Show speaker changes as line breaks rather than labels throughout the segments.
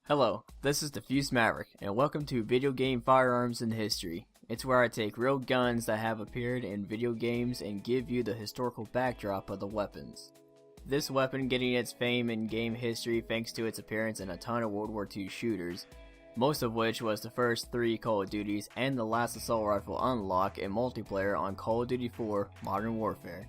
Hello, this is Diffuse Maverick, and welcome to Video Game Firearms in History. It's where I take real guns that have appeared in video games and give you the historical backdrop of the weapons. This weapon getting its fame in game history thanks to its appearance in a ton of World War II shooters, most of which was the first 3 Call of Duties and the last assault rifle unlock in multiplayer on Call of Duty 4 Modern Warfare.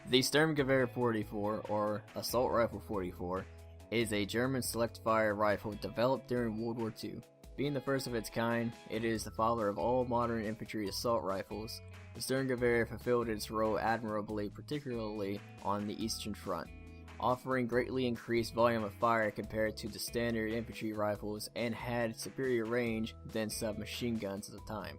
The Sturmgewehr 44, or Assault Rifle 44, is a German select-fire rifle developed during World War II. Being the first of its kind, it is the father of all modern infantry assault rifles. The Sturmgewehr fulfilled its role admirably, particularly on the Eastern Front, offering greatly increased volume of fire compared to the standard infantry rifles and had superior range than submachine guns at the time.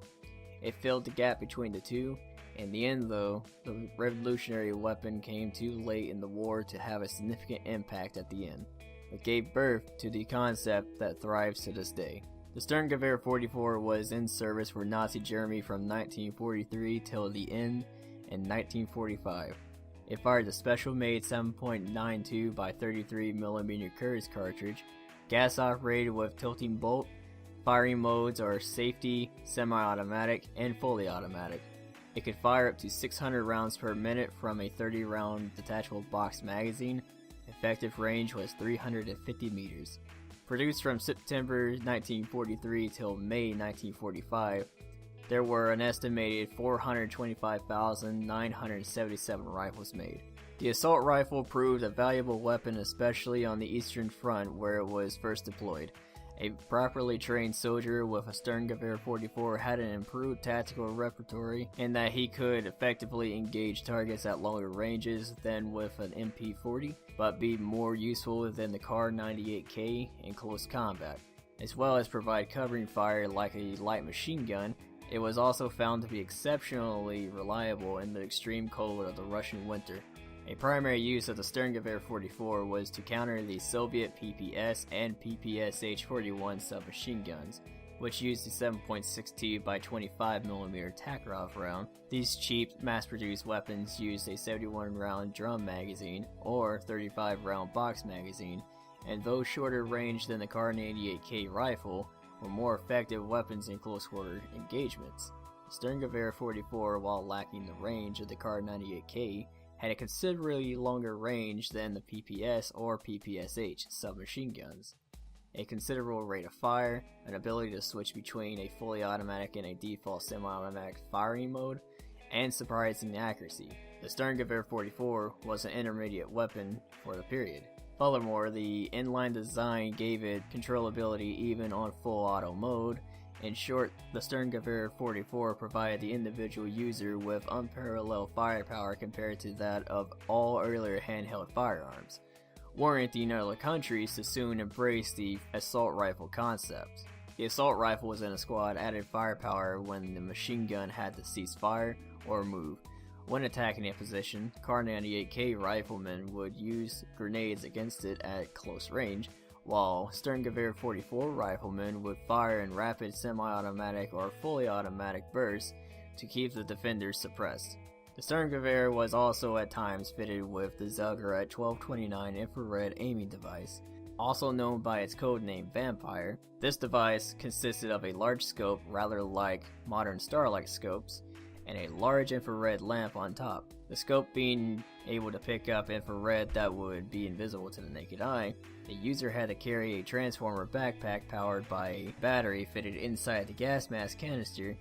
It filled the gap between the two. In the end though, the revolutionary weapon came too late in the war to have a significant impact at the end. It gave birth to the concept that thrives to this day. The Sturmgewehr 44 was in service for Nazi Germany from 1943 till the end in 1945. It fired the special-made 7.92 by 33mm Kurz cartridge, gas-operated with tilting bolt. Firing modes are safety, semi-automatic, and fully automatic. It could fire up to 600 rounds per minute from a 30-round detachable box magazine. Effective range was 350 meters. Produced from September 1943 till May 1945, there were an estimated 425,977 rifles made. The assault rifle proved a valuable weapon, especially on the Eastern Front where it was first deployed. A properly trained soldier with a Sturmgewehr 44 had an improved tactical repertoire in that he could effectively engage targets at longer ranges than with an MP40, but be more useful than the Kar 98K in close combat. As well as provide covering fire like a light machine gun, it was also found to be exceptionally reliable in the extreme cold of the Russian winter. A primary use of the Sturmgewehr 44 was to counter the Soviet PPS and PPSH-41 submachine guns, which used the 7.62 by 25mm Takarov round. These cheap, mass-produced weapons used a 71-round drum magazine or 35-round box magazine, and though shorter range than the Kar 98K rifle, were more effective weapons in close-quarter engagements. The Sturmgewehr 44, while lacking the range of the Kar 98K, had a considerably longer range than the PPS or PPSH submachine guns, a considerable rate of fire, an ability to switch between a fully automatic and a default semi-automatic firing mode, and surprising accuracy. The Sturmgewehr 44 was an intermediate weapon for the period. Furthermore, the inline design gave it controllability even on full auto mode. In short, the Sturmgewehr 44 provided the individual user with unparalleled firepower compared to that of all earlier handheld firearms, warranting other countries to soon embrace the assault rifle concept. The assault rifle in a squad added firepower when the machine gun had to cease fire or move. When attacking a position, Kar 98K riflemen would use grenades against it at close range, while Sturmgewehr 44 riflemen would fire in rapid semi-automatic or fully automatic bursts to keep the defenders suppressed. The Sturmgewehr was also at times fitted with the Zelgaret 1229 infrared aiming device, also known by its codename Vampire. This device consisted of a large scope, rather like modern Starlight scopes, and a large infrared lamp on top. The scope being able to pick up infrared that would be invisible to the naked eye, the user had to carry a transformer backpack powered by a battery fitted inside the gas mask canister,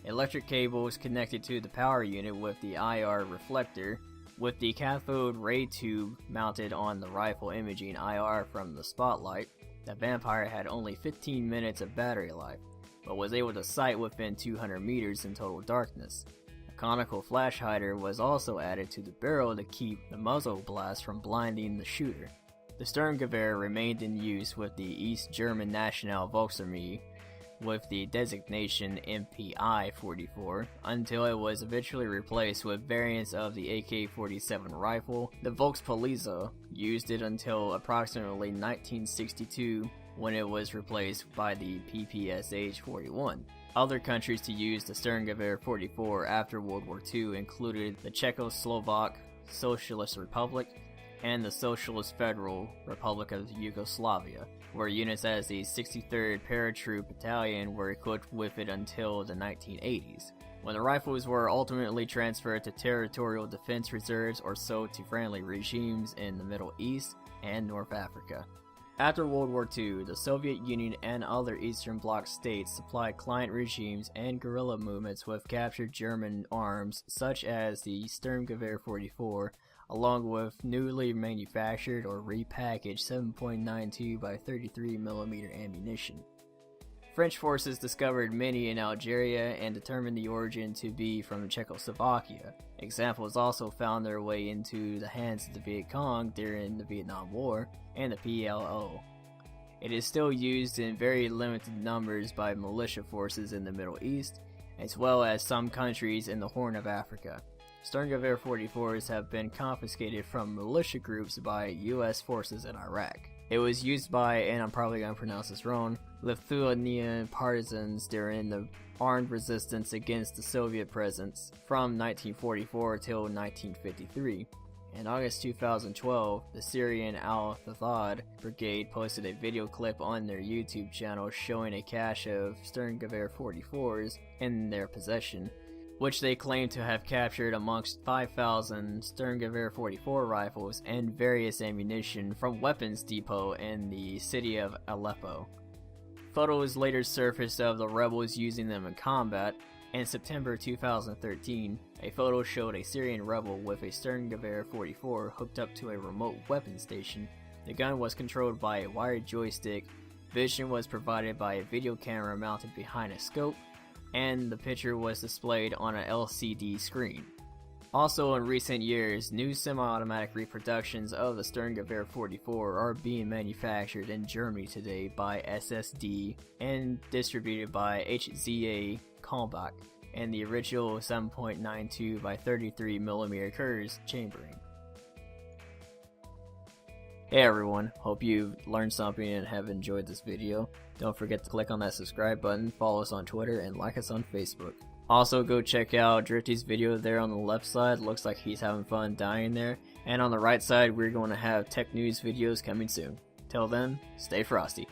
electric cables connected to the power unit with the IR reflector, with the cathode ray tube mounted on the rifle imaging IR from the spotlight. The Vampire had only 15 minutes of battery life, but was able to sight within 200 meters in total darkness. A conical flash hider was also added to the barrel to keep the muzzle blast from blinding the shooter. The Sturmgewehr remained in use with the East German National Volksarmee with the designation MPI-44 until it was eventually replaced with variants of the AK-47 rifle. The Volkspolizei used it until approximately 1962 when it was replaced by the PPSH-41. Other countries to use the Sturmgewehr 44 after World War II included the Czechoslovak Socialist Republic and the Socialist Federal Republic of Yugoslavia, where units as the 63rd Paratroop Battalion were equipped with it until the 1980s, when the rifles were ultimately transferred to territorial defense reserves or sold to friendly regimes in the Middle East and North Africa. After World War II, the Soviet Union and other Eastern Bloc states supplied client regimes and guerrilla movements with captured German arms such as the Sturmgewehr 44, along with newly manufactured or repackaged 7.92 by 33mm ammunition. French forces discovered many in Algeria and determined the origin to be from Czechoslovakia. Examples also found their way into the hands of the Viet Cong during the Vietnam War and the PLO. It is still used in very limited numbers by militia forces in the Middle East, as well as some countries in the Horn of Africa. Sturmgewehr 44s have been confiscated from militia groups by US forces in Iraq. It was used by, and I'm probably going to pronounce this wrong, Lithuanian partisans during the armed resistance against the Soviet presence from 1944 till 1953. In August 2012, the Syrian Al-Thawad Brigade posted a video clip on their YouTube channel showing a cache of Sturmgewehr 44s in their possession, which they claim to have captured amongst 5,000 Sturmgewehr 44 rifles and various ammunition from weapons depot in the city of Aleppo. Photos later surfaced of the rebels using them in combat. In September 2013, a photo showed a Syrian rebel with a Sturmgewehr 44 hooked up to a remote weapon station. The gun was controlled by a wired joystick, vision was provided by a video camera mounted behind a scope, and the picture was displayed on an LCD screen. Also in recent years, new semi-automatic reproductions of the Sturmgewehr 44 are being manufactured in Germany today by SSD and distributed by HZA Kalmbach, and the original 7.92 by 33mm Kurz chambering. Hey everyone, hope you learned something and have enjoyed this video. Don't forget to click on that subscribe button, follow us on Twitter, and like us on Facebook. Also go check out Drifty's video there on the left side, looks like he's having fun dying there, and on the right side we're going to have tech news videos coming soon. Till then, stay frosty.